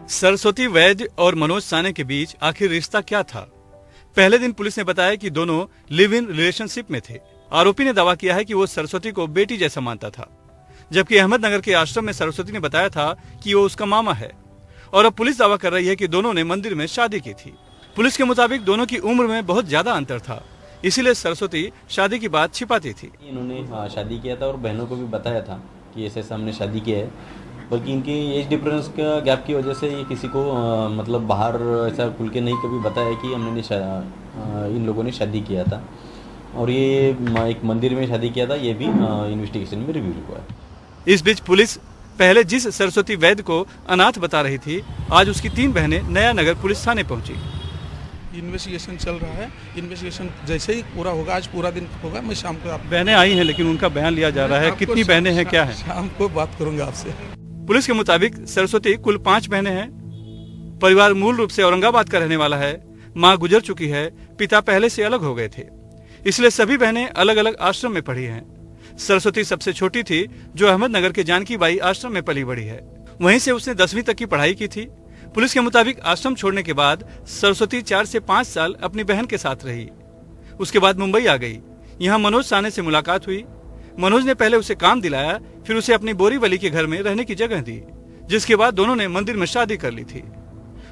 सरस्वती वैद्य और मनोज साने के बीच आखिर रिश्ता क्या था? पहले दिन पुलिस ने बताया कि दोनों लिव इन रिलेशनशिप में थे। आरोपी ने दावा किया है कि वो सरस्वती को बेटी जैसा मानता था, जबकि अहमदनगर के आश्रम में सरस्वती ने बताया था कि वो उसका मामा है। और अब पुलिस दावा कर रही है कि दोनों ने मंदिर में शादी की थी। पुलिस के मुताबिक दोनों की उम्र में बहुत ज्यादा अंतर था, इसीलिए सरस्वती शादी की बात छिपाती थी। इन्होंने शादी किया था और बहनों को भी बताया था कि ऐसे हमने शादी किया है, बल्कि इनकी एज डिफरेंस का गैप की वजह से ये किसी को मतलब बाहर ऐसा खुल के नहीं कभी बताया कि हमने इन लोगों ने शादी किया था। और ये एक मंदिर में शादी किया था, ये भी इन्वेस्टिगेशन में रिव्यू हुआ है। इस बीच पुलिस पहले जिस सरस्वती वैद्य को अनाथ बता रही थी, आज उसकी 3 बहनें नया नगर पुलिस थाने पहुंची। इन्वेस्टिगेशन चल रहा है। इन्वेस्टिगेशन जैसे ही पूरा होगा, आज पूरा दिन होगा, मैं शाम को आप बहनें आई हैं, लेकिन उनका बयान लिया जा रहा है। कितनी बहनें हैं, क्या है? शाम को बात करूंगा आपसे। पुलिस के मुताबिक सरस्वती कुल 5 बहनें हैं। परिवार मूल रूप से औरंगाबाद का रहने वाला है। मां गुजर चुकी है, पिता पहले से अलग हो गए थे, इसलिए सभी बहनें अलग अलग आश्रम में पढ़ी हैं। सरस्वती सबसे छोटी थी, जो अहमदनगर के जानकी बाई आश्रम में पली बड़ी है। वहीं से उसने 10वीं तक की पढ़ाई की थी। पुलिस के मुताबिक आश्रम छोड़ने के बाद सरस्वती 4 से 5 साल अपनी बहन के साथ रही। उसके बाद मुंबई आ गई। यहाँ मनोज साने से मुलाकात हुई। मनोज ने पहले उसे काम दिलाया, फिर उसे अपनी बोरीवली के घर में रहने की जगह दी, जिसके बाद दोनों ने मंदिर में शादी कर ली थी।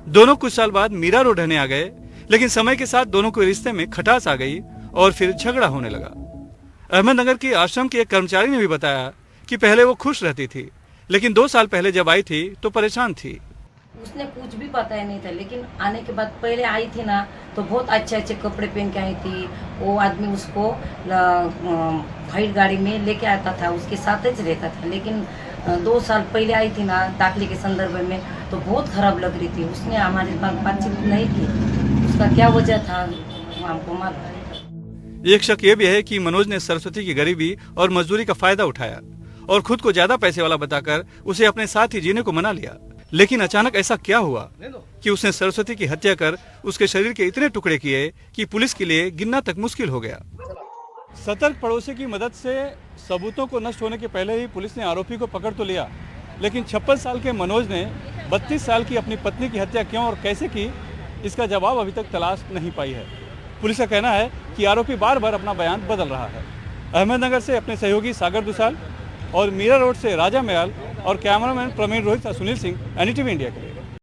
दोनों कुछ साल बाद मीरा रोड रहने आ गए, लेकिन समय के साथ दोनों के रिश्ते में खटास आ गई और फिर झगड़ा होने लगा। अहमदनगर के आश्रम के एक कर्मचारी ने भी बताया कि पहले वो खुश रहती थी, लेकिन 2 साल पहले जब आई थी तो परेशान थी। उसने कुछ भी पता ही नहीं था, लेकिन आने के बाद पहले आई थी ना तो बहुत अच्छे अच्छे कपड़े पहन के आई थी। वो आदमी उसको वाइट गाड़ी में लेके आता था, उसके साथ ही रहता था। लेकिन 2 साल पहले आई थी ना दाखिले के संदर्भ में, तो बहुत खराब लग रही थी। उसने हमारे पास बातचीत नहीं की, उसका क्या वजह था हमको मालूम है। एक शक ये भी है कि मनोज ने सरस्वती की गरीबी और मजदूरी का फायदा उठाया और खुद को ज्यादा पैसे वाला बताकर उसे अपने साथ ही जीने को मना लिया। लेकिन अचानक ऐसा क्या हुआ कि उसने सरस्वती की हत्या कर उसके शरीर के इतने टुकड़े किए कि पुलिस के लिए गिनना तक मुश्किल हो गया। सतर्क पड़ोसी की मदद से सबूतों को नष्ट होने के पहले ही पुलिस ने आरोपी को पकड़ तो लिया, लेकिन 56 साल के मनोज ने 32 साल की अपनी पत्नी की हत्या क्यों और कैसे की, इसका जवाब अभी तक तलाश नहीं पाई है। पुलिस का कहना है कि आरोपी बार बार अपना बयान बदल रहा है। अहमदनगर से अपने सहयोगी सागर दुसाल और मीरा रोड से राजा मेयाल और cameraman Praveen Rohit Sunil Singh, NDTV India के लिए।